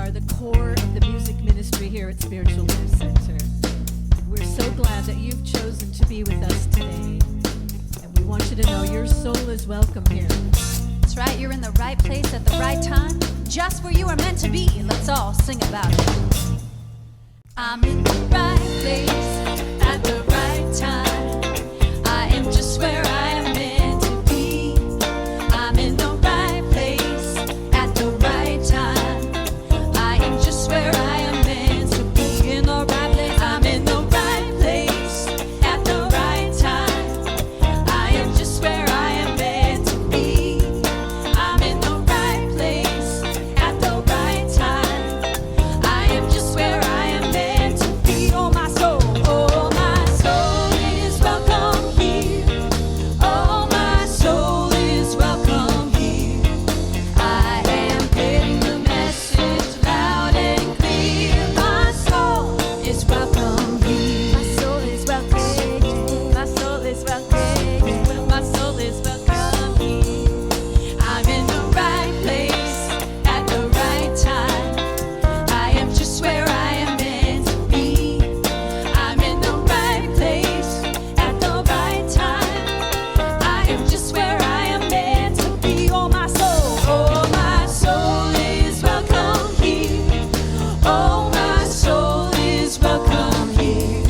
are the core of the music ministry here at Spiritual Life Center. We're so glad that you've chosen to be with us today. And we want you to know your soul is welcome here. That's right, you're in the right place at the right time, just where you are meant to be. Let's all sing about it. I'm in the right place at the right time. I am just where I am meant to be. I'm in the right place at the right time. I am just where I am meant to be. In the right place. I'm in the right place at the right time. I am just where I am meant to be. I'm in the right place at the right time. I am just where I am meant to be. Oh my soul is welcome here. Oh my soul is welcome here. I am getting the message loud and clear. My soul is welcome here. My soul is welcome. My soul is welcome. My soul is welcome here. I'm in the right place at the right time. I am just where I am meant to be. I'm in the right place at the right time. I am just where I am meant to be. Oh my soul is welcome here. Oh my soul is welcome here.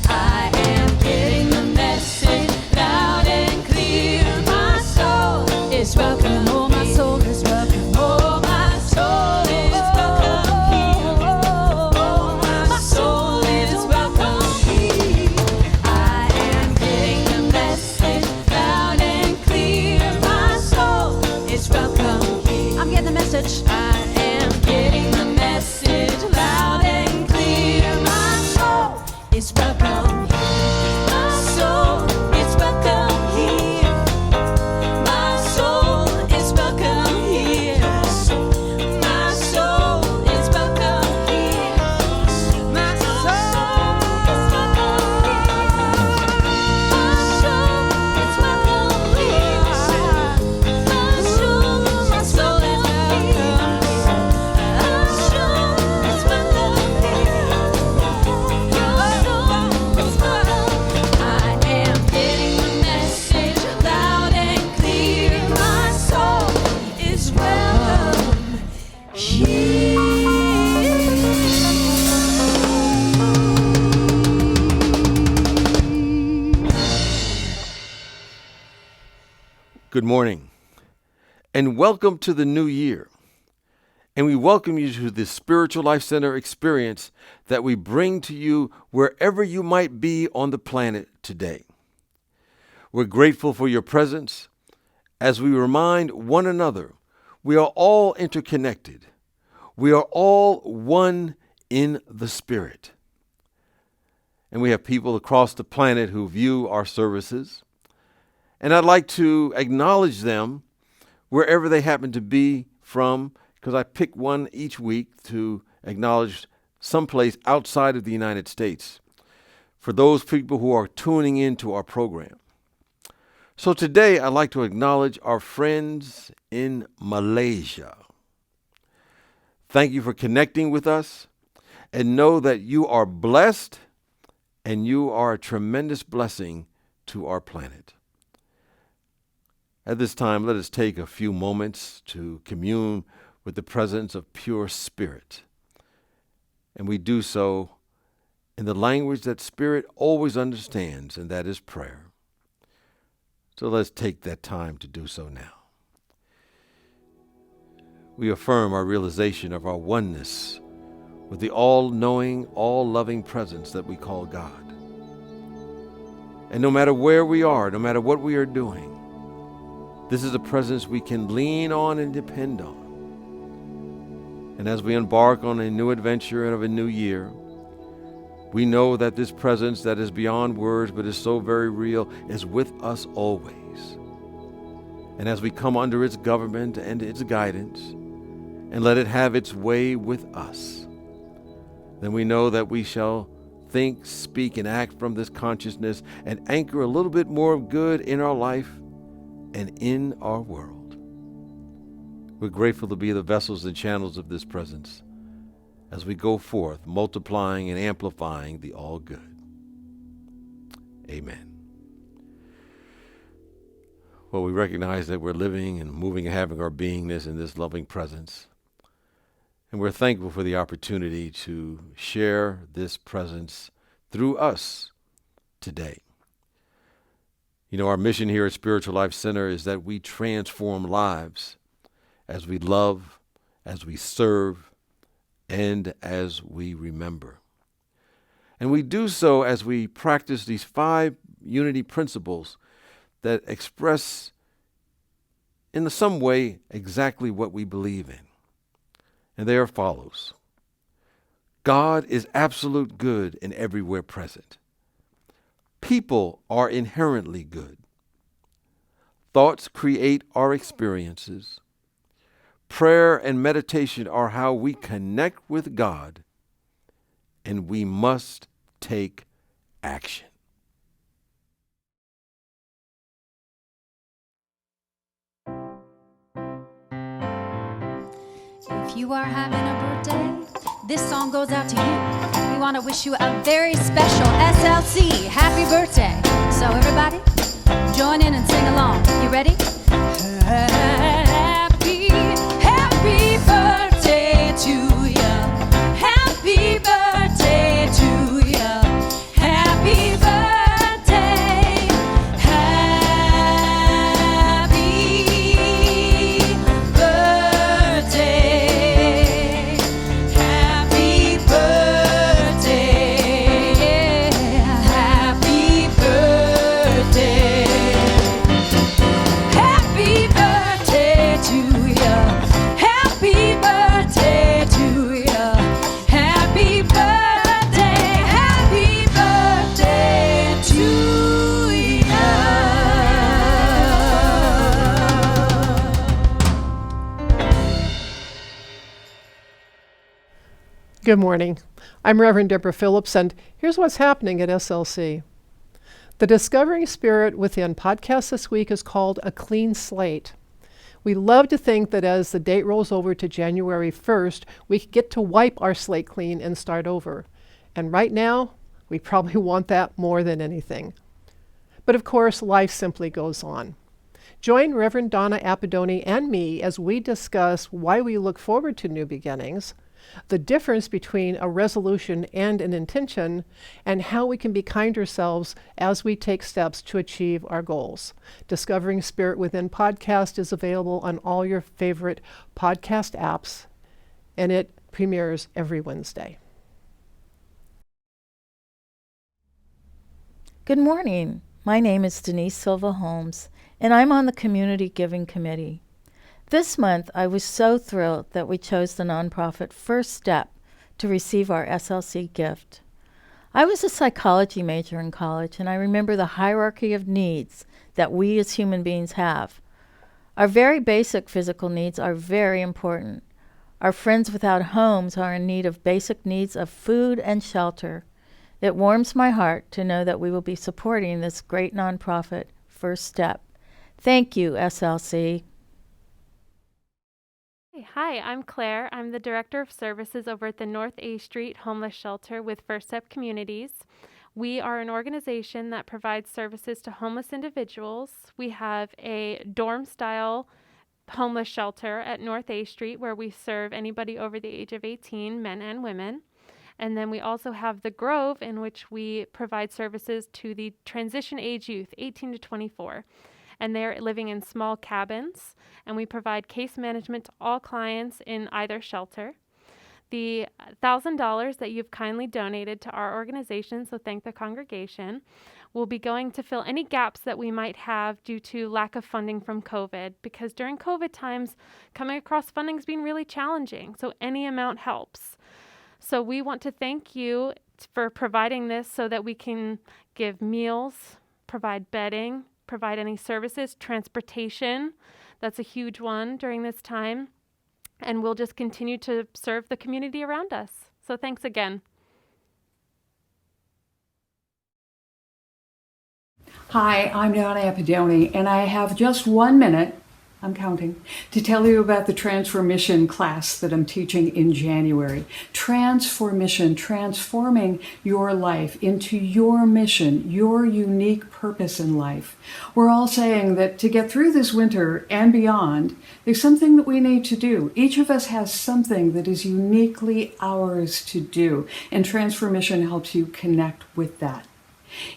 I am getting the message loud and clear. My soul is welcome. Oh my soul is welcome. Oh my soul is welcome here. Oh my soul is welcome here. I am getting the message loud and clear. My soul is welcome here. I'm getting the message. I am getting the message loud and clear. My soul is welcome here. My soul is welcome here. My soul is welcome here. My soul is welcome here. My soul is welcome here. My soul is welcome here. My soul is welcome here. My soul is welcome here. Your soul is welcome. I am getting the message loud and clear. My soul is welcome here. Good morning, and welcome to the new year. And we welcome you to the Spiritual Life Center experience that we bring to you wherever you might be on the planet today. We're grateful for your presence as we remind one another we are all interconnected. We are all one in the Spirit. And we have people across the planet who view our services. And I'd like to acknowledge them wherever they happen to be from, because I pick one each week to acknowledge someplace outside of the United States for those people who are tuning into our program. So today I'd like to acknowledge our friends in Malaysia. Thank you for connecting with us, and know that you are blessed and you are a tremendous blessing to our planet. At this time, let us take a few moments to commune with the presence of pure spirit. And we do so in the language that spirit always understands, and that is prayer. So let's take that time to do so now. We affirm our realization of our oneness with the all-knowing, all-loving presence that we call God. And no matter where we are, no matter what we are doing, this is a presence we can lean on and depend on. And as we embark on a new adventure of a new year, we know that this presence that is beyond words but is so very real is with us always. And as we come under its government and its guidance and let it have its way with us, then we know that we shall think, speak, and act from this consciousness and anchor a little bit more of good in our life and in our world. We're grateful to be the vessels and channels of this presence. as we go forth, multiplying and amplifying the all good. Amen. Well, we recognize that we're living and moving and having our beingness in this loving presence. And we're thankful for the opportunity to share this presence through us today. You know, our mission here at Spiritual Life Center is that we transform lives as we love, as we serve, and as we remember. And we do so as we practice these 5 unity principles that express in some way exactly what we believe in. And they are as follows. God is absolute good and everywhere present. People are inherently good. Thoughts create our experiences. Prayer and meditation are how we connect with God, and we must take action. If you are having a birthday, this song goes out to you. We want to wish you a very special SLC happy birthday. So everybody, join in and sing along. You ready? Happy birthday to you. Happy birthday to you. Happy birthday. Happy birthday. Happy birthday. Happy birthday. Happy birthday to you. Happy birthday to you. Happy birthday. Happy birthday to you. Good morning. I'm Reverend Deborah Phillips, and here's what's happening at SLC. The Discovering Spirit Within podcast this week is called A Clean Slate. We love to think that as the date rolls over to January 1st, we get to wipe our slate clean and start over. And right now, we probably want that more than anything. But of course, life simply goes on. Join Reverend Donna Appadoni and me as we discuss why we look forward to new beginnings, the difference between a resolution and an intention, and how we can be kind to ourselves as we take steps to achieve our goals. Discovering Spirit Within podcast is available on all your favorite podcast apps, and it premieres every Wednesday. Good morning. My name is Denise Silva Holmes, and I'm on the Community Giving Committee. This month, I was so thrilled that we chose the nonprofit First Step to receive our SLC gift. I was a psychology major in college, and I remember the hierarchy of needs that we as human beings have. Our very basic physical needs are very important. Our friends without homes are in need of basic needs of food and shelter. It warms my heart to know that we will be supporting this great nonprofit, First Step. Thank you, SLC. Hi, I'm Claire. I'm the Director of Services over at the North A Street Homeless Shelter with First Step Communities. We are an organization that provides services to homeless individuals. We have a dorm-style homeless shelter at North A Street where we serve anybody over the age of 18, men and women. And then we also have the Grove, in which we provide services to the transition age youth, 18 to 24. And they're living in small cabins, and we provide case management to all clients in either shelter. The $1,000 that you've kindly donated to our organization, so thank the congregation, will be going to fill any gaps that we might have due to lack of funding from COVID, because during COVID times, coming across funding has been really challenging, so any amount helps. So we want to thank you for providing this so that we can give meals, provide bedding, provide any services, transportation. That's a huge one during this time. And we'll just continue to serve the community around us. So thanks again. Hi, I'm Donna Appadoni, and I have just 1 minute I'm counting, to tell you about the Transformation class that I'm teaching in January. Transformation, transforming your life into your mission, your unique purpose in life. We're all saying that to get through this winter and beyond, there's something that we need to do. Each of us has something that is uniquely ours to do, and Transformation helps you connect with that.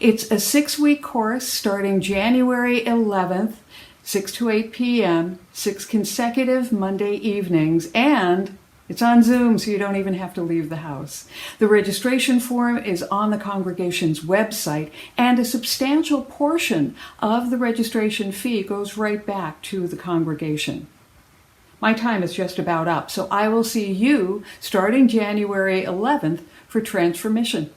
It's a 6-week course starting January 11th, 6 to 8 p.m., 6 consecutive Monday evenings, and it's on Zoom, so you don't even have to leave the house. The registration form is on the congregation's website, and a substantial portion of the registration fee goes right back to the congregation. My time is just about up, so I will see you starting January 11th for Transformation.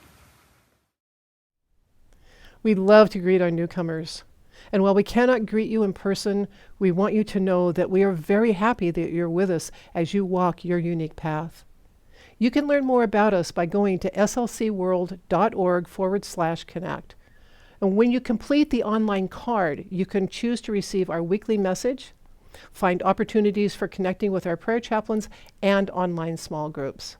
We love to greet our newcomers. And while we cannot greet you in person, we want you to know that we are very happy that you're with us as you walk your unique path. You can learn more about us by going to slcworld.org/connect. And when you complete the online card, you can choose to receive our weekly message, find opportunities for connecting with our prayer chaplains, and online small groups.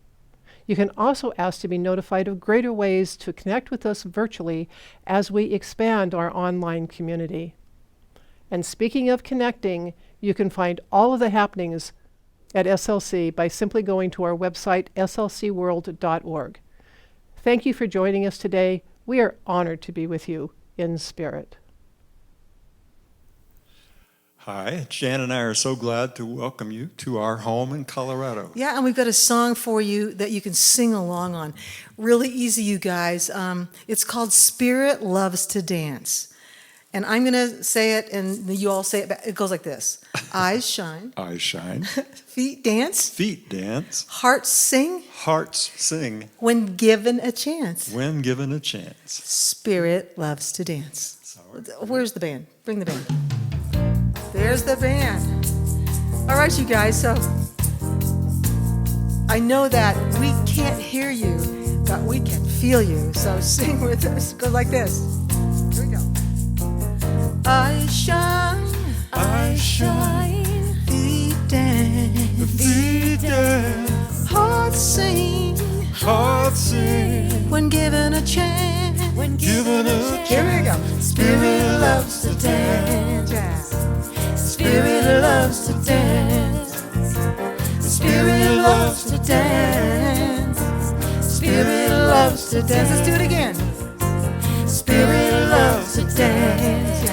You can also ask to be notified of greater ways to connect with us virtually as we expand our online community. And speaking of connecting, you can find all of the happenings at SLC by simply going to our website, slcworld.org. Thank you for joining us today. We are honored to be with you in spirit. Hi, Jan and I are so glad to welcome you to our home in Colorado. Yeah, and we've got a song for you that you can sing along on. Really easy, you guys. It's called Spirit Loves to Dance. And I'm going to say it, and you all say it back. It goes like this. Eyes shine. Eyes shine. Feet dance. Feet dance. Hearts sing. Hearts sing. When given a chance. When given a chance. Spirit loves to dance. Where's the band? Bring the band. There's the band. All right, you guys, so I know that we can't hear you, but we can feel you. So sing with us. Go like this. Here we go. Eyes shine. Eyes shine. Feet dance. Feet dance. Hearts sing. Hearts sing. When given a chance. When given a chance. Here we go. Spirit loves to dance. Spirit loves to dance. Spirit loves to dance. Spirit loves to dance. Let's do it again. Spirit loves to dance.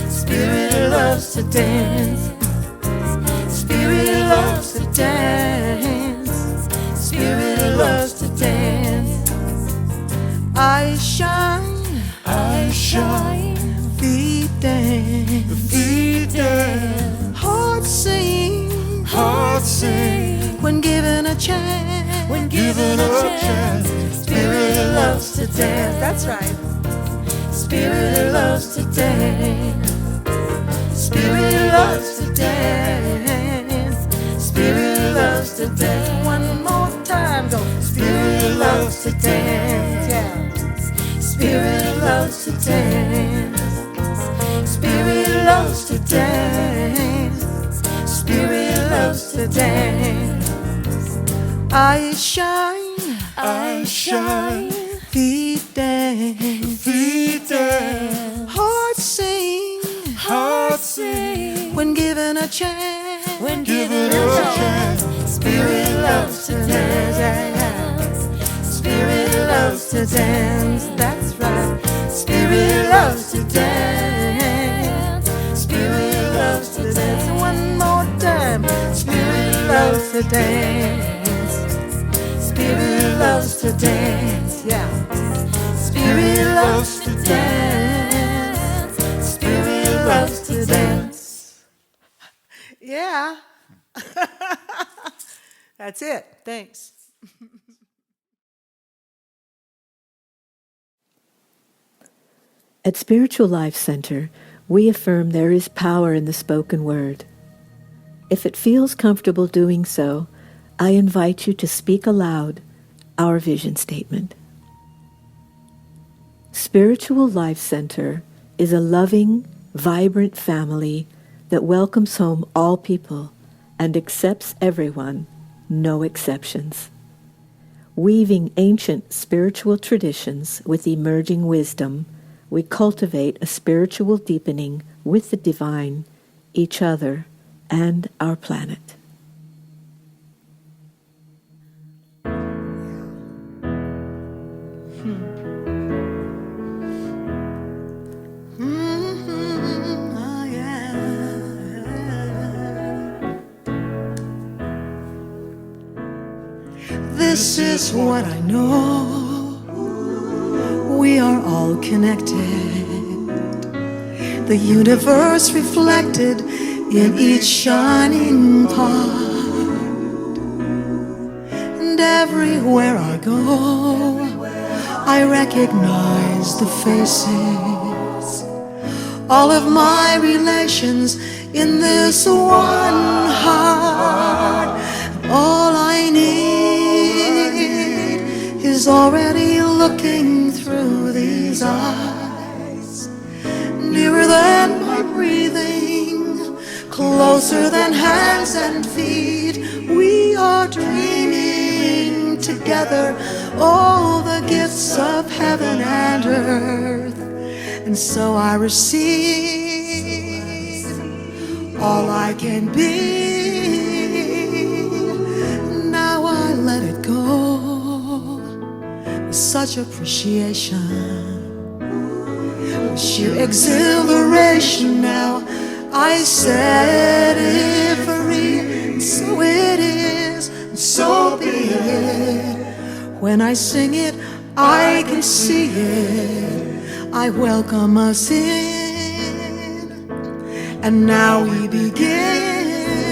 Spirit loves to dance. Spirit loves to dance. Spirit loves to dance. Eyes shine. Eyes shine. Feet dance. Feet dance. Hearts sing. Hearts sing. When given a chance. When given a chance. Spirit loves to dance. That's right. Spirit loves to dance. Spirit loves to dance. Spirit loves to dance. One more time, go. Spirit loves to dance. Yeah. Spirit loves to dance. Spirit loves to dance. Spirit loves to dance. Eyes shine. Eyes shine. Feet dance. Feet dance. Hearts sing. Hearts sing. When given a chance. When given a chance. Spirit loves to dance. Spirit loves to dance. That's right. Spirit loves to dance. Spirit loves to dance. One more time. Spirit loves to dance. Spirit loves to dance. Yeah. Spirit loves to dance. Spirit loves to dance. Yeah. That's it. Thanks. At Spiritual Life Center, we affirm there is power in the spoken word. If it feels comfortable doing so, I invite you to speak aloud our vision statement. Spiritual Life Center is a loving, vibrant family that welcomes home all people and accepts everyone, no exceptions. Weaving ancient spiritual traditions with emerging wisdom, we cultivate a spiritual deepening with the divine, each other, and our planet. This is what I know. We are all connected. The universe reflected in each shining part. And everywhere I go, I recognize the faces. All of my relations in this one heart. All I need is already looking through these eyes. Nearer than my breathing, closer than hands and feet. We are dreaming together all the gifts of heaven and earth. And so I receive all I can be. Now I let it go. Such appreciation, with sheer exhilaration. Now I set it free. So it is, and so be it. When I sing it, I can see it. I welcome us in, and now we begin.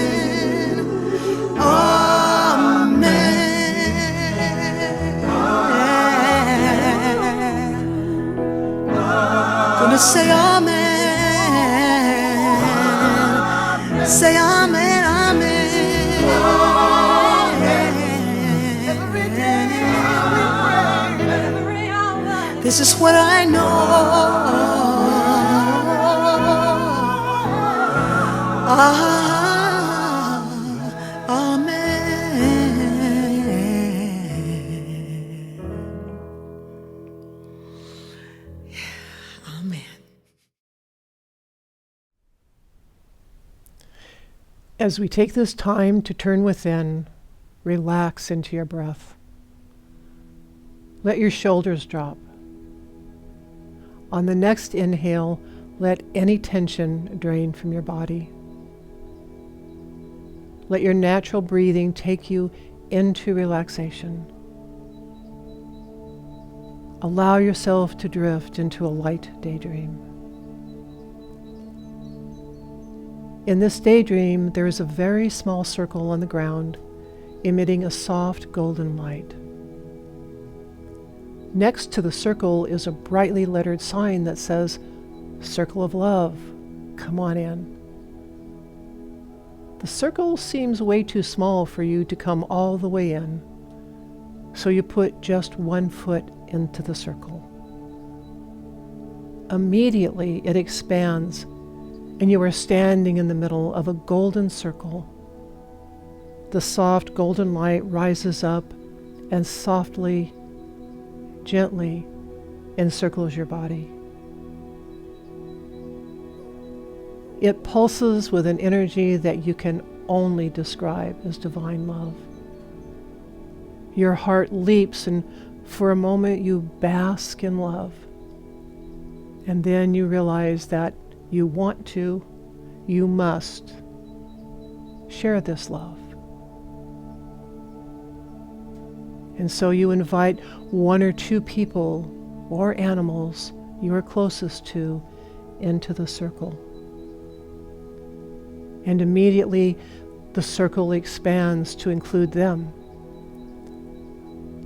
Amen. Gonna say amen. Say amen, amen. Every day every hour. This is what I know. As we take this time to turn within, relax into your breath. Let your shoulders drop. On the next inhale, let any tension drain from your body. Let your natural breathing take you into relaxation. Allow yourself to drift into a light daydream. In this daydream, there is a very small circle on the ground, emitting a soft golden light. Next to the circle is a brightly lettered sign that says, "Circle of Love, come on in." The circle seems way too small for you to come all the way in, so you put just one foot into the circle. Immediately it expands, and you are standing in the middle of a golden circle. The soft golden light rises up and softly, gently encircles your body. It pulses with an energy that you can only describe as divine love. Your heart leaps, and for a moment you bask in love. And then you realize that you want to, you must share this love. And so you invite one or two people or animals you are closest to into the circle. And immediately the circle expands to include them.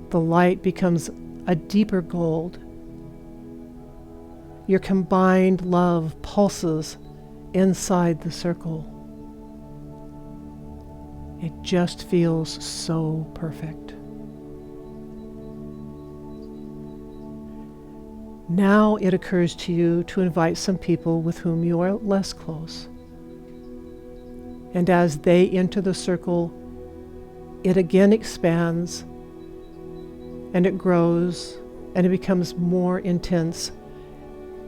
The light becomes a deeper gold. Your combined love pulses inside the circle. It just feels so perfect. Now it occurs to you to invite some people with whom you are less close. And as they enter the circle, it again expands, and it grows, and it becomes more intense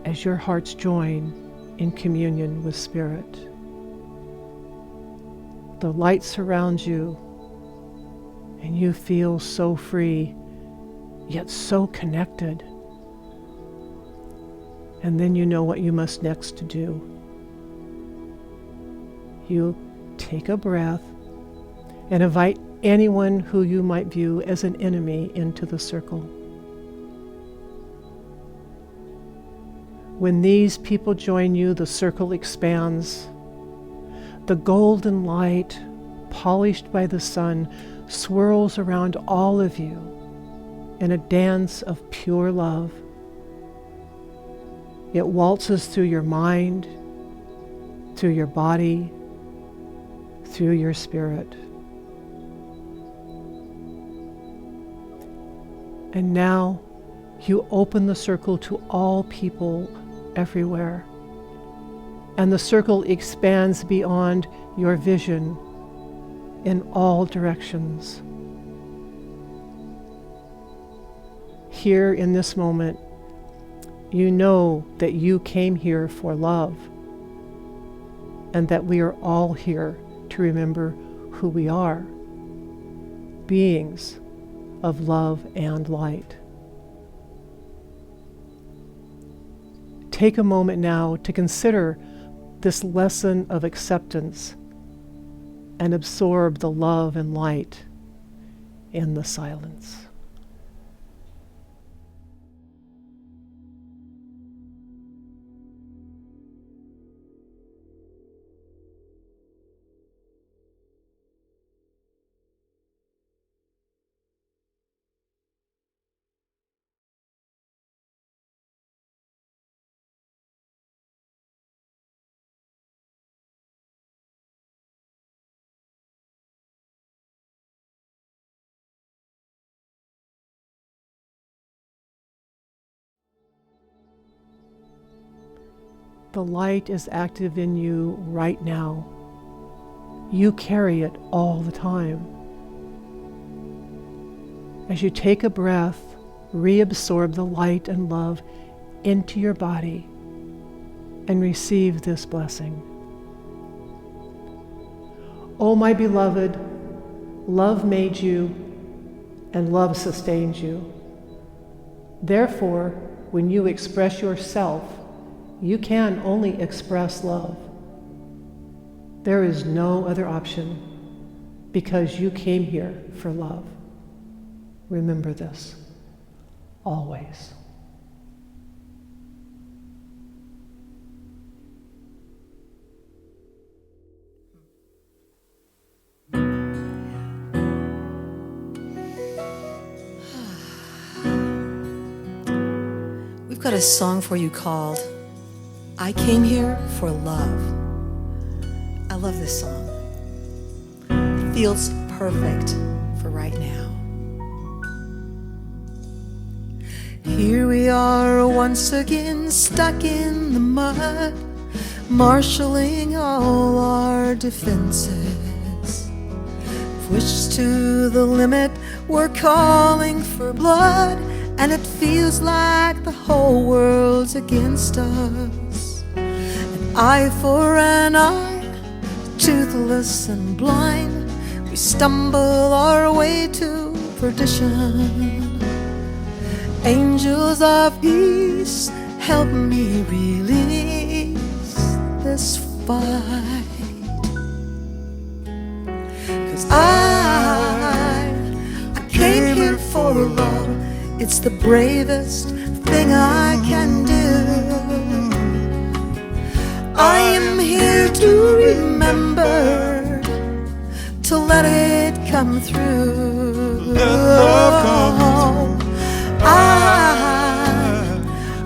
as your hearts join in communion with Spirit. The light surrounds you, and you feel so free, yet so connected. And then you know what you must next do. You take a breath and invite anyone who you might view as an enemy into the circle. When these people join you, the circle expands. The golden light, polished by the sun, swirls around all of you in a dance of pure love. It waltzes through your mind, through your body, through your spirit. And now you open the circle to all people everywhere. And the circle expands beyond your vision in all directions. Here in this moment, you know that you came here for love, and that we are all here to remember who we are, beings of love and light. Take a moment now to consider this lesson of acceptance and absorb the love and light in the silence. The light is active in you right now. You carry it all the time. As you take a breath, reabsorb the light and love into your body and receive this blessing. Oh, my beloved, love made you and love sustains you. Therefore, when you express yourself, you can only express love. There is no other option because you came here for love. Remember this, always. We've got a song for you called I Came Here for Love. I love this song. It feels perfect for right now. Here we are once again, stuck in the mud, marshaling all our defenses. Pushed to the limit, we're calling for blood, and it feels like the whole world's against us. An eye for an eye, toothless and blind, we stumble our way to perdition. Angels of peace, help me release this fight. 'Cause I came here for love. It's the bravest thing I can do. I am here to remember, to let it come through. Let love come through.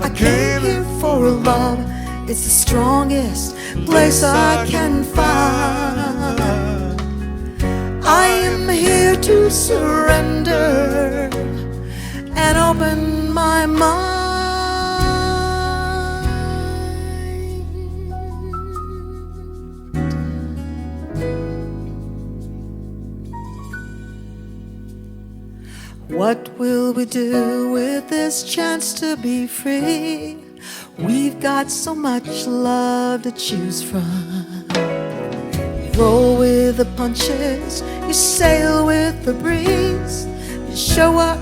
I came here for love. It's the strongest place I can find. I am here to surrender and open my mind. What will we do with this chance to be free? We've got so much love to choose from. You roll with the punches, you sail with the breeze. You show up,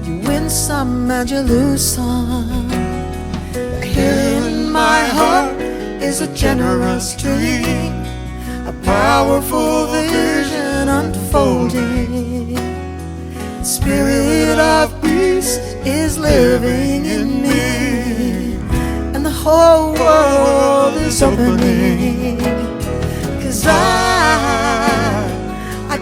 you win some and you lose some. Here in my heart is a generous dream, a powerful vision unfolding. Spirit of peace is living in me, and the whole world is opening. 'Cause I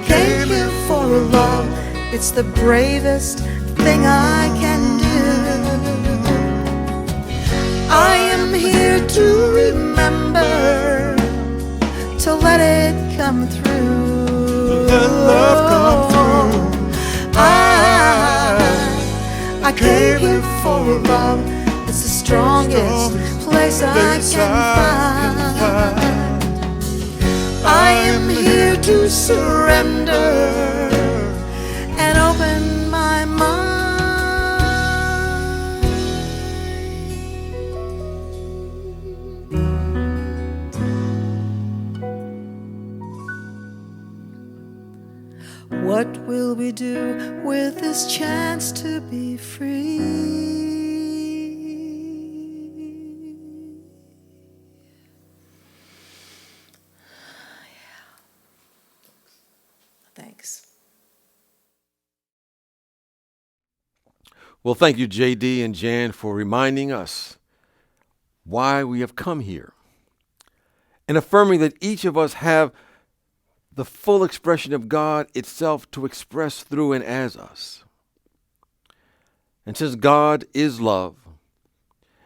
came here for a love. It's the bravest thing I can do. I am here to remember, to let it come through. Let love come through. I came here for a love. It's the strongest place I can find. I am here to surrender and open my mind. What will we do with this chance to be free? Thanks. Well, thank you, JD and Jan, for reminding us why we have come here and affirming that each of us have the full expression of God itself to express through and as us. And since God is love,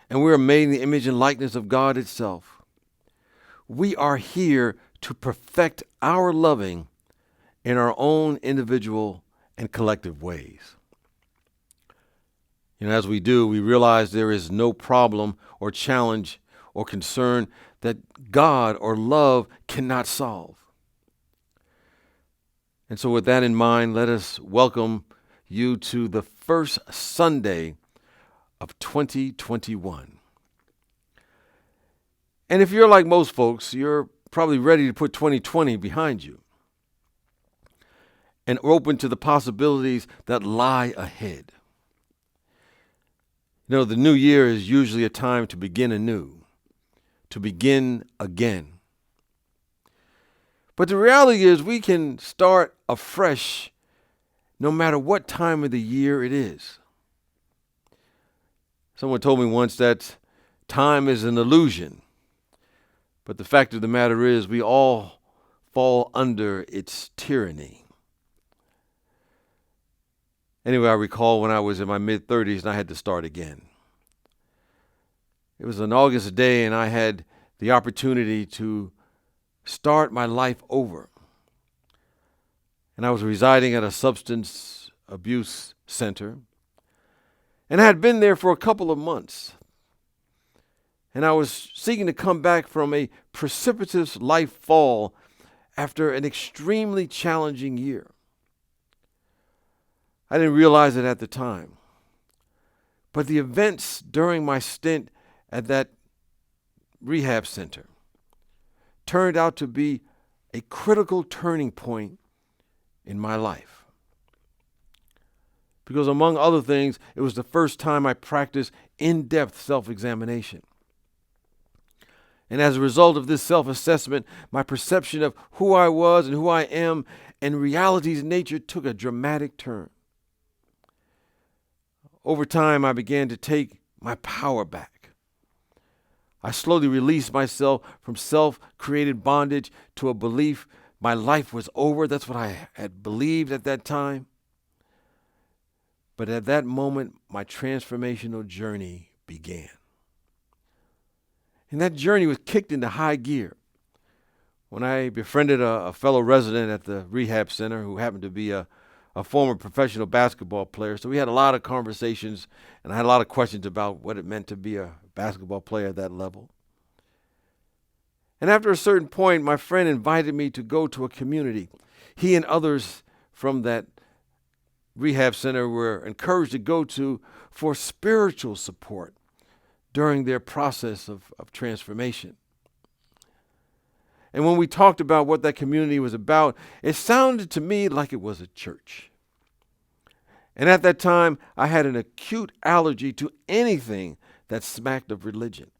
and we are made in the image and likeness of God itself, we are here to perfect our loving in our own individual and collective ways. As we do, we realize there is no problem or challenge or concern that God or love cannot solve. And so with that in mind, let us welcome you to the first Sunday of 2021. And if you're like most folks, you're probably ready to put 2020 behind you and open to the possibilities that lie ahead. The new year is usually a time to begin anew, to begin again. But the reality is we can start afresh no matter what time of the year it is. Someone told me once that time is an illusion, but the fact of the matter is we all fall under its tyranny. Anyway, I recall when I was in my mid-30s and I had to start again. It was an August day and I had the opportunity to start my life over. And I was residing at a substance abuse center. And I had been there for a couple of months. And I was seeking to come back from a precipitous life fall after an extremely challenging year. I didn't realize it at the time. But the events during my stint at that rehab center turned out to be a critical turning point in my life. Because among other things, it was the first time I practiced in-depth self-examination. And as a result of this self-assessment, my perception of who I was and who I am and reality's nature took a dramatic turn. Over time, I began to take my power back. I slowly released myself from self-created bondage to a belief my life was over. That's what I had believed at that time. But at that moment, my transformational journey began. And that journey was kicked into high gear when I befriended a fellow resident at the rehab center who happened to be a former professional basketball player. So we had a lot of conversations, and I had a lot of questions about what it meant to be a basketball player at that level. And after a certain point, my friend invited me to go to a community. He and others from that rehab center we're encouraged to go to for spiritual support during their process of transformation. And when we talked about what that community was about, it sounded to me like it was a church. And at that time, I had an acute allergy to anything that smacked of religion.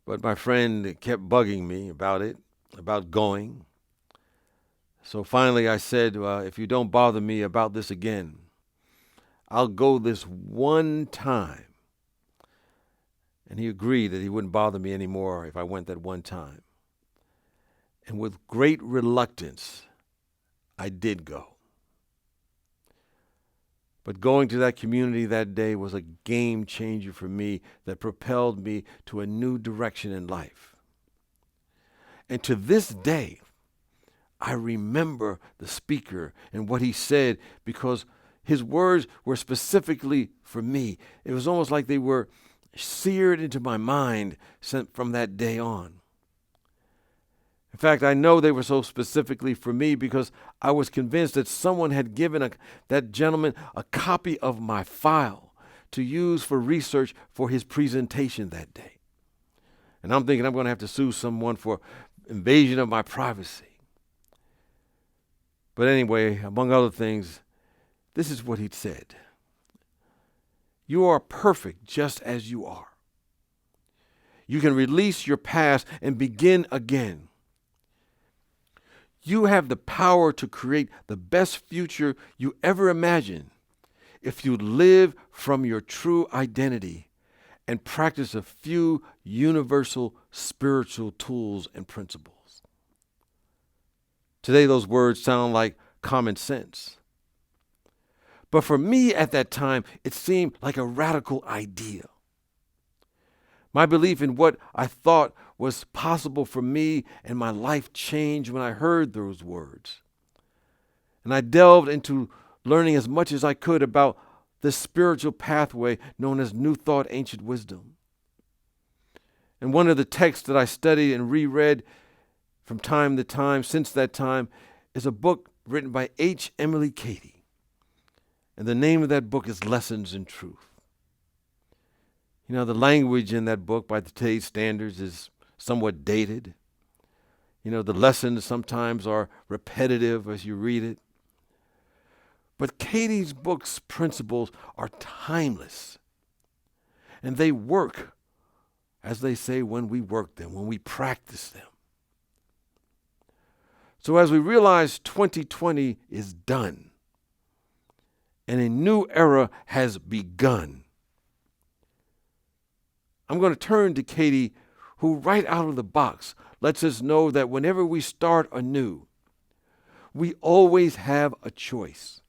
But my friend kept bugging me about it, about going. So finally I said, if you don't bother me about this again, I'll go this one time. And he agreed that he wouldn't bother me anymore if I went that one time. And with great reluctance, I did go. But going to that community that day was a game changer for me that propelled me to a new direction in life. And to this day, I remember the speaker and what he said because his words were specifically for me. It was almost like they were seared into my mind from that day on. In fact, I know they were so specifically for me because I was convinced that someone had given that gentleman a copy of my file to use for research for his presentation that day. And I'm thinking I'm going to have to sue someone for invasion of my privacy. But anyway, among other things, this is what he'd said. You are perfect just as you are. You can release your past and begin again. You have the power to create the best future you ever imagined if you live from your true identity and practice a few universal spiritual tools and principles. Today, those words sound like common sense. But for me at that time, it seemed like a radical idea. My belief in what I thought was possible for me and my life changed when I heard those words. And I delved into learning as much as I could about this spiritual pathway known as New Thought, Ancient Wisdom. And one of the texts that I studied and reread from time to time since that time is a book written by H. Emily Cady. And the name of that book is Lessons in Truth. You know, the language in that book by today's standards is somewhat dated. You know, the lessons sometimes are repetitive as you read it. But Cady's book's principles are timeless. And they work, as they say, when we work them, when we practice them. So as we realize 2020 is done and a new era has begun, I'm going to turn to Cady, who right out of the box lets us know that whenever we start anew, we always have a choice.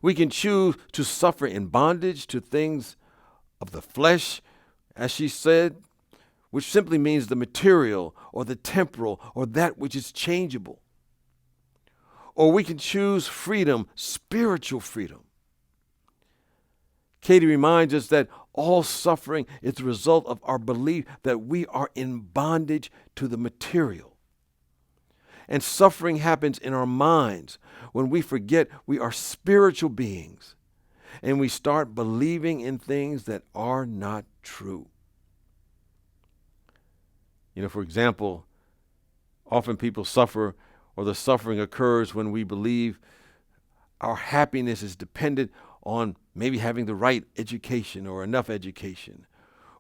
We can choose to suffer in bondage to things of the flesh, as she said, which simply means the material or the temporal or that which is changeable. Or we can choose freedom, spiritual freedom. Cady reminds us that all suffering is the result of our belief that we are in bondage to the material. And suffering happens in our minds when we forget we are spiritual beings and we start believing in things that are not true. You know, for example, often people suffer, or the suffering occurs when we believe our happiness is dependent on maybe having the right education or enough education,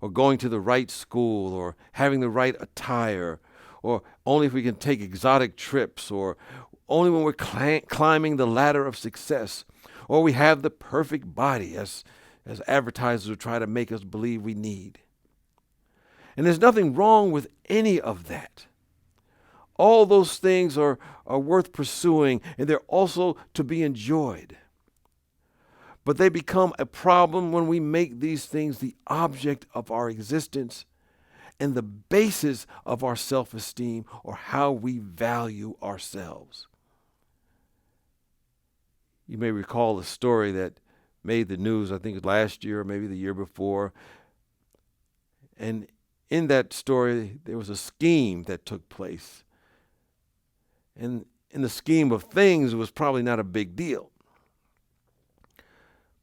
or going to the right school, or having the right attire, or only if we can take exotic trips, or only when we're climbing the ladder of success, or we have the perfect body as advertisers will try to make us believe we need. And there's nothing wrong with any of that. All those things are worth pursuing, and they're also to be enjoyed. But they become a problem when we make these things the object of our existence and the basis of our self-esteem or how we value ourselves. You may recall a story that made the news, I think last year or maybe the year before. And in that story, there was a scheme that took place. And in the scheme of things, it was probably not a big deal.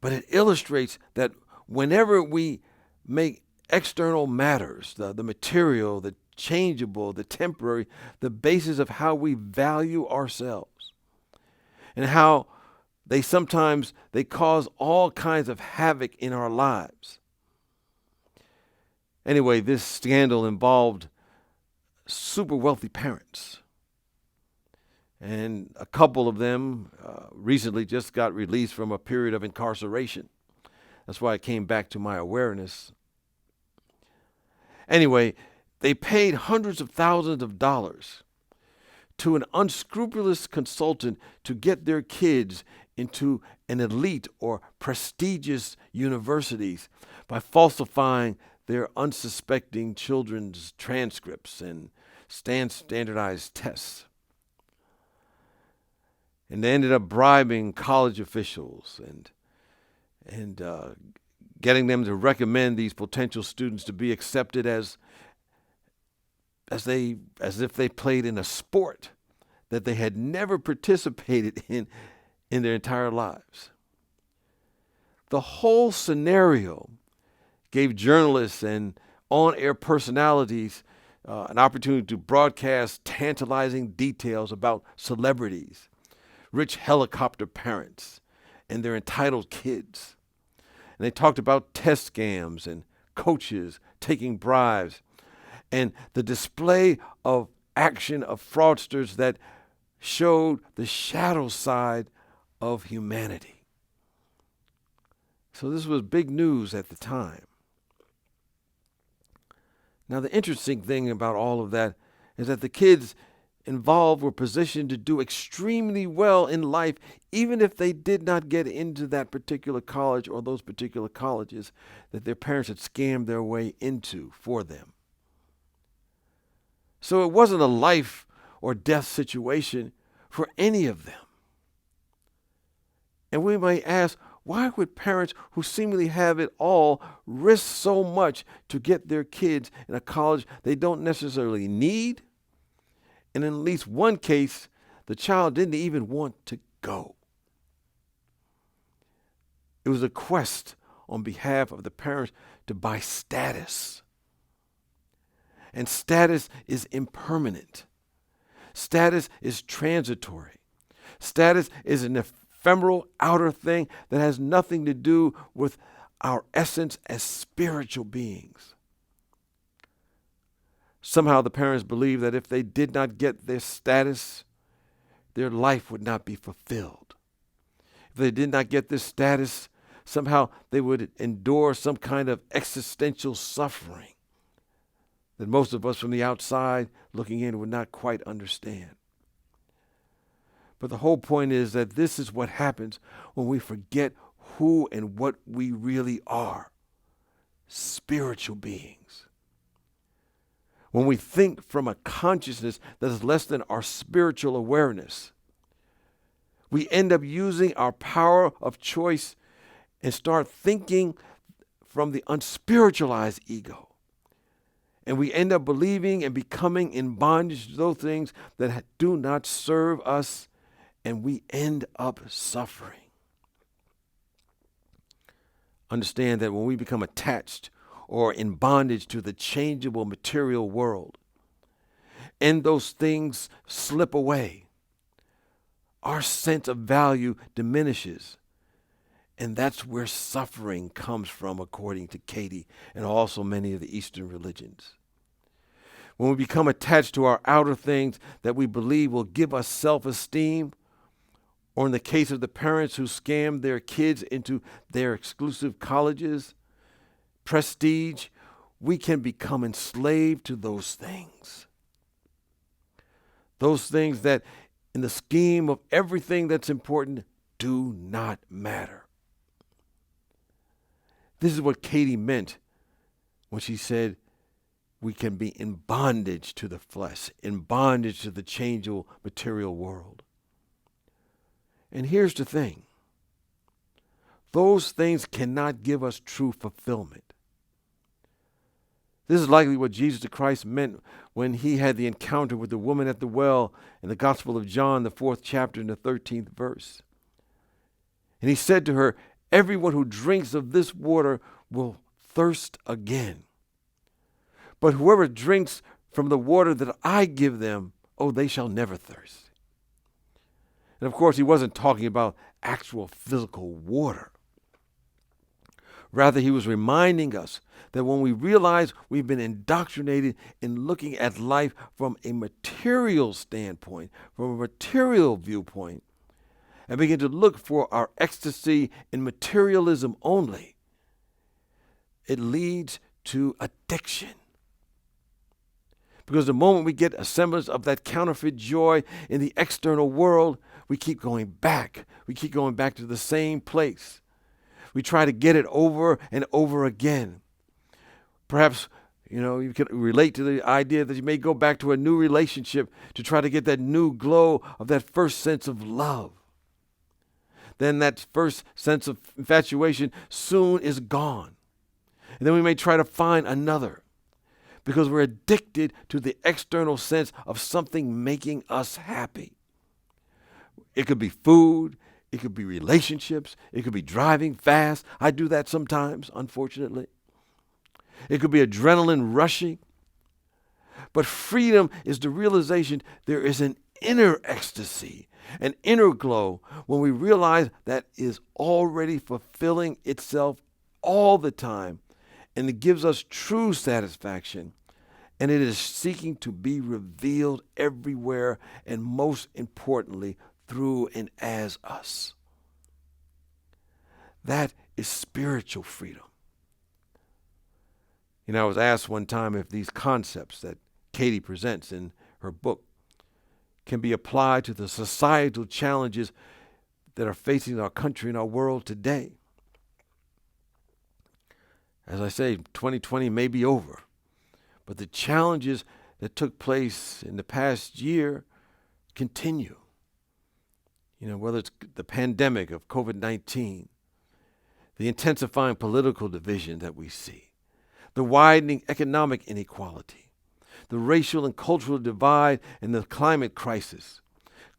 But it illustrates that whenever we make external matters, the material, the changeable, the temporary, the basis of how we value ourselves, and how they cause all kinds of havoc in our lives. Anyway, this scandal involved super wealthy parents. And a couple of them recently just got released from a period of incarceration. That's why it came back to my awareness. Anyway, they paid hundreds of thousands of dollars to an unscrupulous consultant to get their kids into an elite or prestigious universities by falsifying their unsuspecting children's transcripts and standardized tests. And they ended up bribing college officials and getting them to recommend these potential students to be accepted as if they played in a sport that they had never participated in their entire lives. The whole scenario gave journalists and on-air personalities an opportunity to broadcast tantalizing details about celebrities, rich helicopter parents, and their entitled kids. And they talked about test scams and coaches taking bribes and the display of action of fraudsters that showed the shadow side of humanity. So this was big news at the time. Now, the interesting thing about all of that is that the kids involved were positioned to do extremely well in life, even if they did not get into that particular college or those particular colleges that their parents had scammed their way into for them. So it wasn't a life or death situation for any of them. And we might ask, why would parents who seemingly have it all risk so much to get their kids in a college they don't necessarily need? And in at least one case, the child didn't even want to go. It was a quest on behalf of the parents to buy status. And status is impermanent. Status is transitory. Status is an ephemeral outer thing that has nothing to do with our essence as spiritual beings. Somehow the parents believed that if they did not get their status, their life would not be fulfilled. If they did not get this status, somehow they would endure some kind of existential suffering that most of us from the outside looking in would not quite understand. But the whole point is that this is what happens when we forget who and what we really are, spiritual beings. When we think from a consciousness that is less than our spiritual awareness, we end up using our power of choice and start thinking from the unspiritualized ego. And we end up believing and becoming in bondage to those things that do not serve us, and we end up suffering. Understand that when we become attached or in bondage to the changeable material world, and those things slip away, our sense of value diminishes. And that's where suffering comes from, according to Katie and also many of the Eastern religions. When we become attached to our outer things that we believe will give us self-esteem, or in the case of the parents who scammed their kids into their exclusive colleges, prestige, we can become enslaved to those things. Those things that, in the scheme of everything that's important, do not matter. This is what Katie meant when she said we can be in bondage to the flesh, in bondage to the changeable material world. And here's the thing. Those things cannot give us true fulfillment. This is likely what Jesus Christ meant when he had the encounter with the woman at the well in the Gospel of John, the 4th chapter and the 13th verse. And he said to her, "Everyone who drinks of this water will thirst again. But whoever drinks from the water that I give them, oh, they shall never thirst." And of course, he wasn't talking about actual physical water. Rather, he was reminding us that when we realize we've been indoctrinated in looking at life from a material standpoint, from a material viewpoint, and begin to look for our ecstasy in materialism only, it leads to addiction. Because the moment we get a semblance of that counterfeit joy in the external world, we keep going back. We keep going back to the same place. We try to get it over and over again. Perhaps, you can relate to the idea that you may go back to a new relationship to try to get that new glow of that first sense of love. Then that first sense of infatuation soon is gone. And then we may try to find another because we're addicted to the external sense of something making us happy. It could be food. It could be relationships. It could be driving fast. I do that sometimes, unfortunately. It could be adrenaline rushing. But freedom is the realization there is an inner ecstasy, an inner glow when we realize that is already fulfilling itself all the time, and it gives us true satisfaction, and it is seeking to be revealed everywhere, and most importantly, through and as us. That is spiritual freedom. I was asked one time if these concepts that Katie presents in her book can be applied to the societal challenges that are facing our country and our world today. As I say, 2020 may be over, but the challenges that took place in the past year continue. Whether it's the pandemic of COVID-19, the intensifying political division that we see, the widening economic inequality, the racial and cultural divide, and the climate crisis,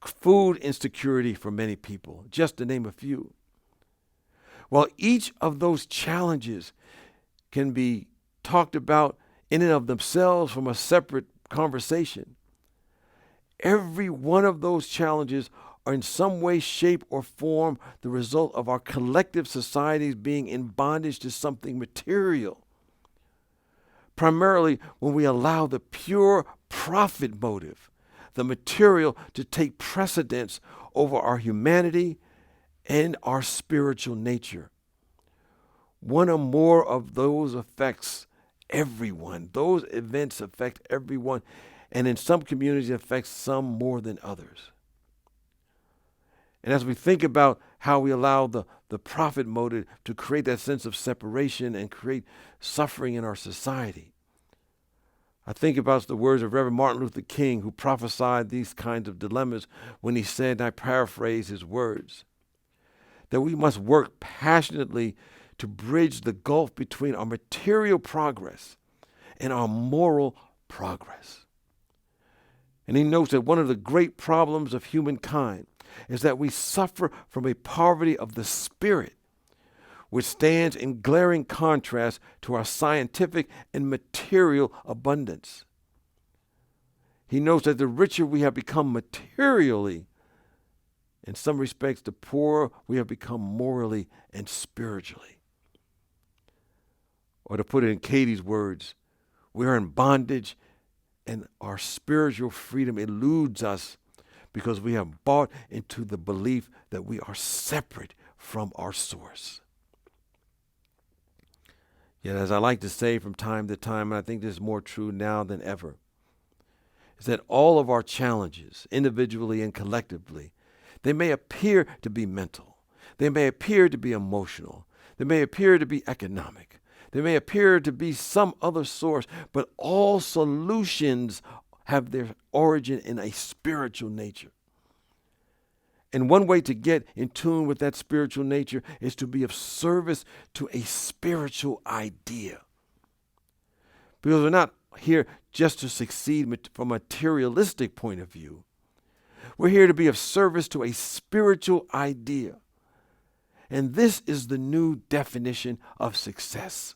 food insecurity for many people, just to name a few. While each of those challenges can be talked about in and of themselves from a separate conversation, every one of those challenges are in some way, shape, or form the result of our collective societies being in bondage to something material. Primarily when we allow the pure profit motive, the material, to take precedence over our humanity and our spiritual nature. One or more of those affects everyone. Those events affect everyone, and in some communities affect some more than others. And as we think about how we allow the profit motive to create that sense of separation and create suffering in our society, I think about the words of Reverend Martin Luther King, who prophesied these kinds of dilemmas when he said, and I paraphrase his words, that we must work passionately to bridge the gulf between our material progress and our moral progress. And he notes that one of the great problems of humankind is that we suffer from a poverty of the spirit, which stands in glaring contrast to our scientific and material abundance. He notes that the richer we have become materially, in some respects, the poorer we have become morally and spiritually. Or to put it in Katie's words, we are in bondage and our spiritual freedom eludes us because we have bought into the belief that we are separate from our source. Yet, as I like to say from time to time, and I think this is more true now than ever, is that all of our challenges, individually and collectively, they may appear to be mental. They may appear to be emotional. They may appear to be economic. They may appear to be some other source, but all solutions have their origin in a spiritual nature. And one way to get in tune with that spiritual nature is to be of service to a spiritual idea. Because we're not here just to succeed from a materialistic point of view. We're here to be of service to a spiritual idea. And this is the new definition of success.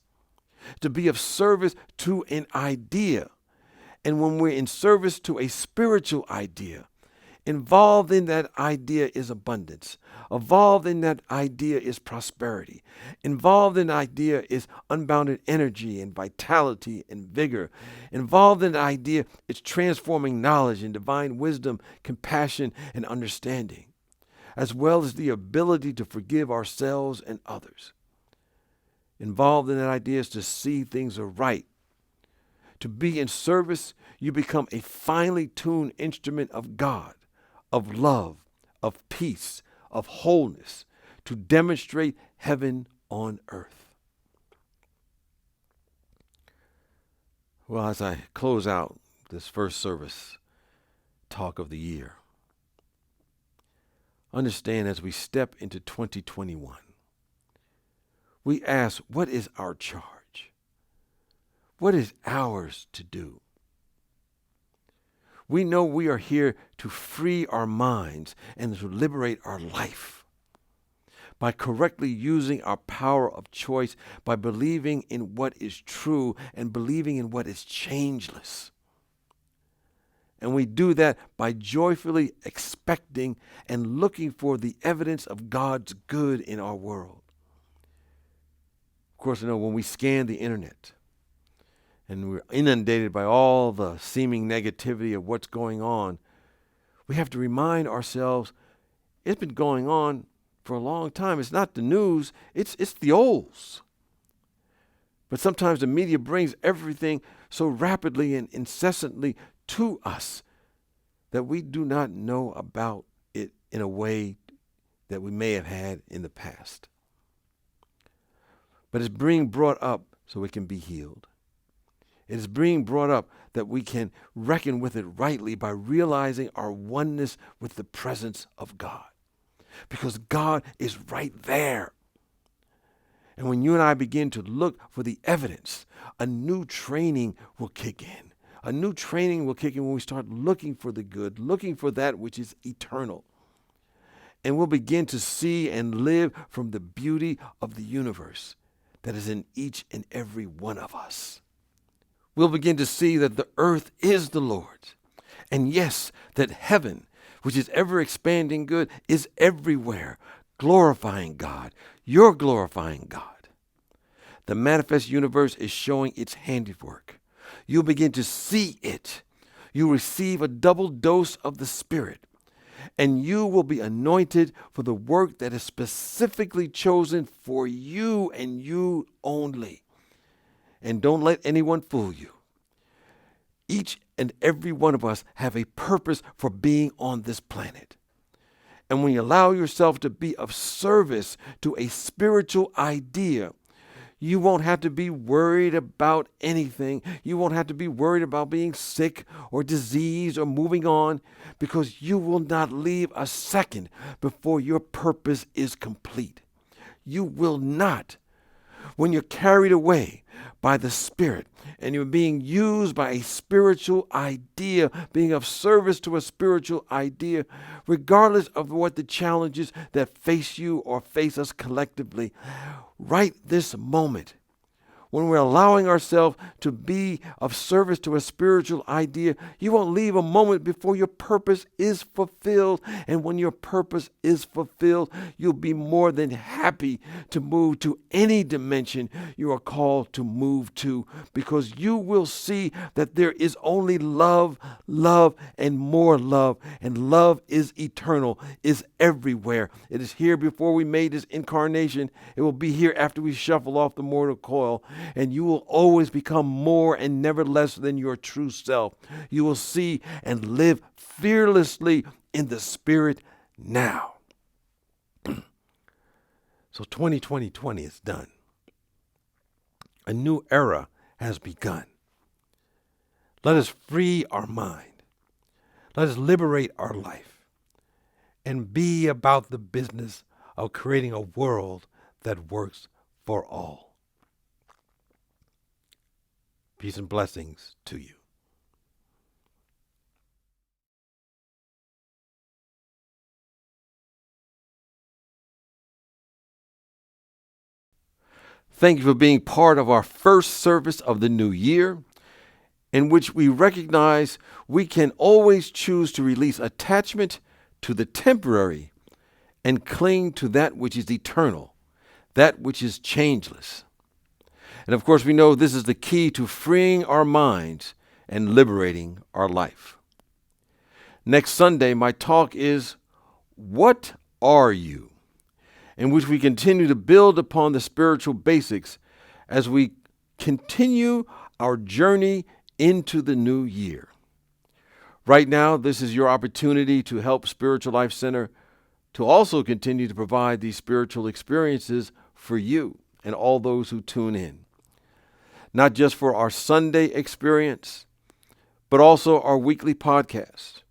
To be of service to an idea. And when we're in service to a spiritual idea, involved in that idea is abundance. Involved in that idea is prosperity. Involved in the idea is unbounded energy and vitality and vigor. Involved in the idea is transforming knowledge and divine wisdom, compassion, and understanding, as well as the ability to forgive ourselves and others. Involved in that idea is to see things are right. To be in service, you become a finely tuned instrument of God, of love, of peace, of wholeness, to demonstrate heaven on earth. Well, as I close out this first service talk of the year, understand as we step into 2021, we ask, what is our charge? What is ours to do? We know we are here to free our minds and to liberate our life by correctly using our power of choice, by believing in what is true and believing in what is changeless. And we do that by joyfully expecting and looking for the evidence of God's good in our world. Of course, you know, when we scan the internet, and we're inundated by all the seeming negativity of what's going on, we have to remind ourselves it's been going on for a long time. It's not the news, it's the olds. But sometimes the media brings everything so rapidly and incessantly to us that we do not know about it in a way that we may have had in the past. But it's being brought up so it can be healed. It is being brought up that we can reckon with it rightly by realizing our oneness with the presence of God. Because God is right there. And when you and I begin to look for the evidence, a new training will kick in. A new training will kick in when we start looking for the good, looking for that which is eternal. And we'll begin to see and live from the beauty of the universe that is in each and every one of us. We'll begin to see that the earth is the Lord's. And yes, that heaven, which is ever expanding good, is everywhere, glorifying God. You're glorifying God. The manifest universe is showing its handiwork. You'll begin to see it. You receive a double dose of the Spirit. And you will be anointed for the work that is specifically chosen for you and you only. And don't let anyone fool you. Each and every one of us have a purpose for being on this planet. And when you allow yourself to be of service to a spiritual idea, you won't have to be worried about anything. You won't have to be worried about being sick or diseased or moving on, because you will not leave a second before your purpose is complete. You will not. When you're carried away by the Spirit and you're being used by a spiritual idea, being of service to a spiritual idea, regardless of what the challenges that face you or face us collectively, right this moment, when we're allowing ourselves to be of service to a spiritual idea, you won't leave a moment before your purpose is fulfilled. And when your purpose is fulfilled, you'll be more than happy to move to any dimension you are called to move to, because you will see that there is only love, love, and more love. And love is eternal, is everywhere. It is here before we made this incarnation. It will be here after we shuffle off the mortal coil. And you will always become more and never less than your true self. You will see and live fearlessly in the Spirit now. So 2020 is done. A new era has begun. Let us free our mind. Let us liberate our life and be about the business of creating a world that works for all. Peace and blessings to you. Thank you for being part of our first service of the new year, in which we recognize we can always choose to release attachment to the temporary and cling to that which is eternal, that which is changeless. And of course, we know this is the key to freeing our minds and liberating our life. Next Sunday, my talk is, What Are You? In which we continue to build upon the spiritual basics as we continue our journey into the new year. Right now, this is your opportunity to help Spiritual Life Center to also continue to provide these spiritual experiences for you and all those who tune in. Not just for our Sunday experience, but also our weekly podcast,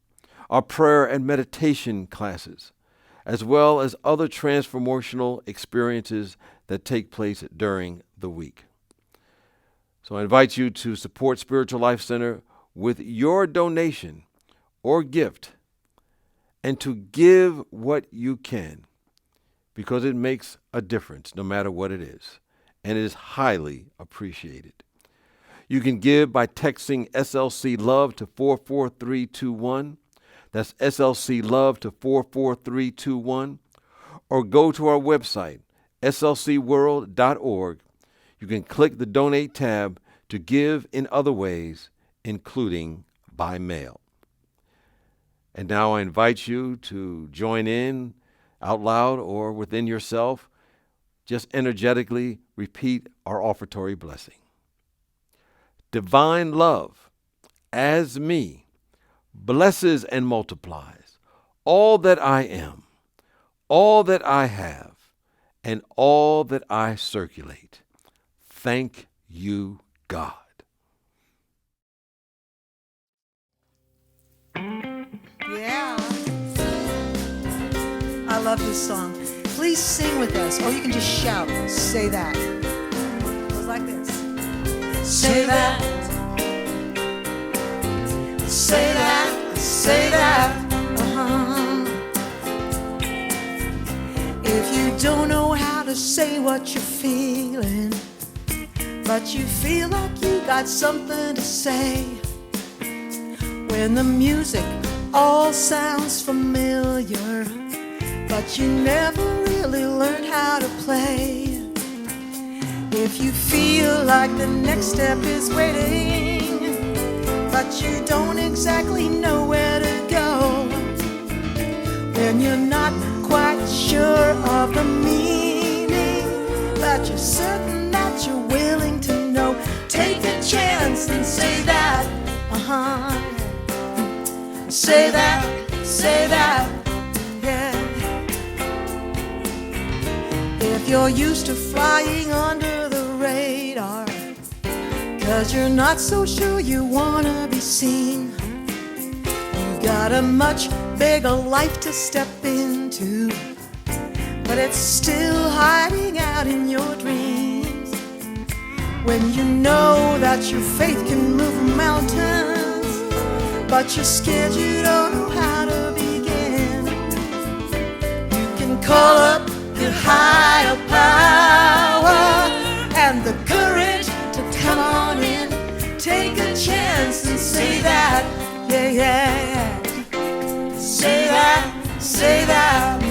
our prayer and meditation classes, as well as other transformational experiences that take place during the week. So I invite you to support Spiritual Life Center with your donation or gift, and to give what you can, because it makes a difference no matter what it is, and it is highly appreciated. You can give by texting SLC Love to 44321. That's SLC Love to 44321. Or go to our website, slcworld.org. You can click the Donate tab to give in other ways, including by mail. And now I invite you to join in out loud or within yourself. Just energetically repeat our offertory blessing. Divine love, as me, blesses and multiplies all that I am, all that I have, and all that I circulate. Thank you, God. Yeah. I love this song. Please sing with us, or you can just shout. Say that. It goes like this. Say that. Say that. Say that. If you don't know how to say what you're feeling, but you feel like you got something to say, when the music all sounds familiar, but you never really learned how to play. If you feel like the next step is waiting, but you don't exactly know where to go, when you're not quite sure of the meaning, but you're certain that you're willing to know, take a chance and say that. Say that, yeah. If you're used to flying under the radar, 'cause you're not so sure you wanna be seen, you got a much bigger life to step into, but it's still hiding out in your dreams. When you know that your faith can move mountains, but you're scared you don't know how to begin, you can call up your higher power and the courage to come on in. Take a chance and say that, yeah, yeah. Say that, say that.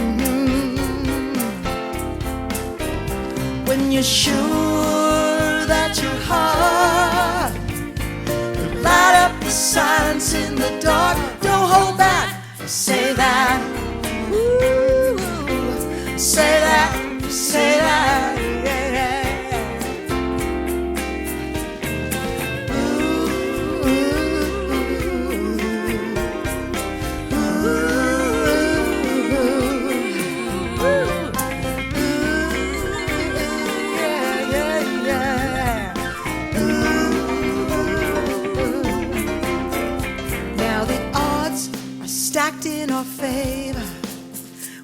When you're sure that your heart will light up the silence in the dark, don't hold back. Say that. Ooh, say that, say that, yeah, yeah. Ooh, yeah, yeah, yeah. Now the odds are stacked in our favor.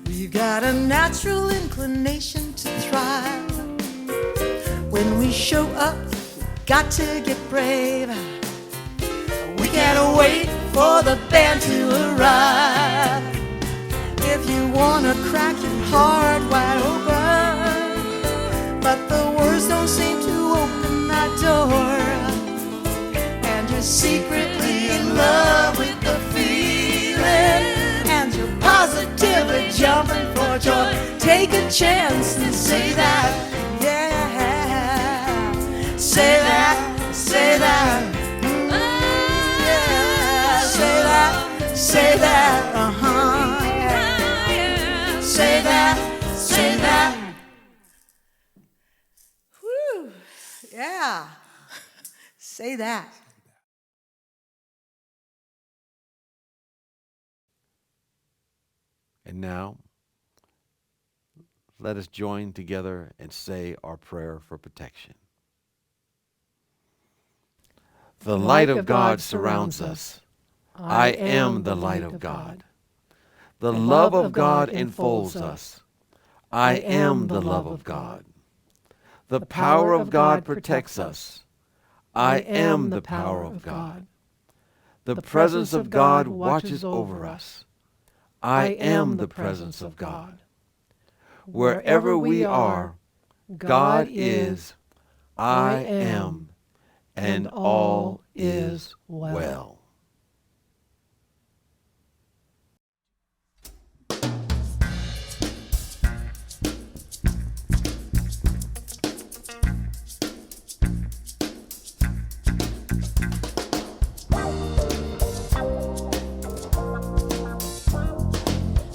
We've got a natural inclination to thrive. When we show up, got to get brave. We can't wait for the band to arrive. If you wanna crack your heart wide open, but the words don't seem to open that door, and you're secretly in love with the feeling, and you're positively jumping for joy, take a chance and say that, yeah, say that, say that, yeah, say that, uh-huh, yeah. Say that, say that. Whew, yeah, say that. And now, let us join together and say our prayer for protection. The light of God surrounds us. I am the light of God. The love of God enfolds us. I am the love of God. The power of God protects us. I am the power of God. The presence of God watches over us. I am the presence of God. Wherever we are, God is, I am, and all is well.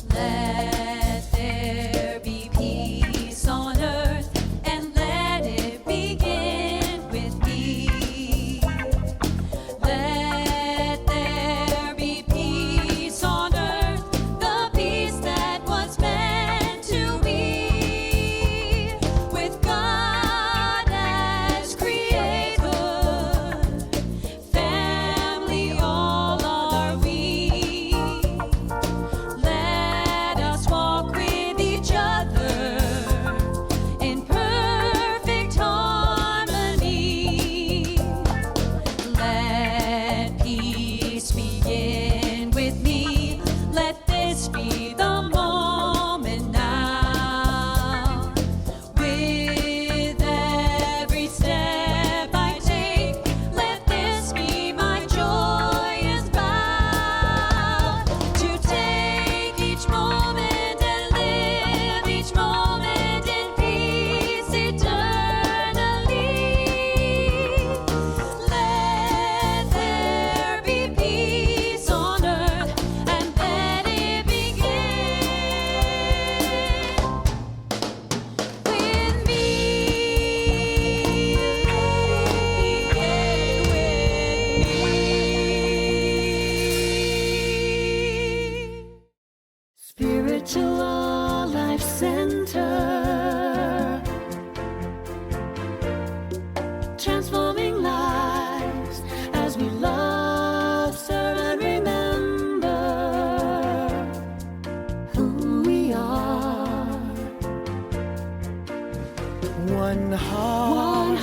Let there be peace on earth, and let it begin with me. Let there be peace on earth, the peace that was meant to be, with God as creator, family all are we. Let us walk with each other in perfect harmony. Let peace begin with me. Let this be the moment now. With every step I take, let this be my joyous vow. To take each moment and live each moment in peace eternally. Let there be peace on earth, and let it begin with me. Spiritual Life Center, transforming lives as we love, serve, and remember who we are. One heart,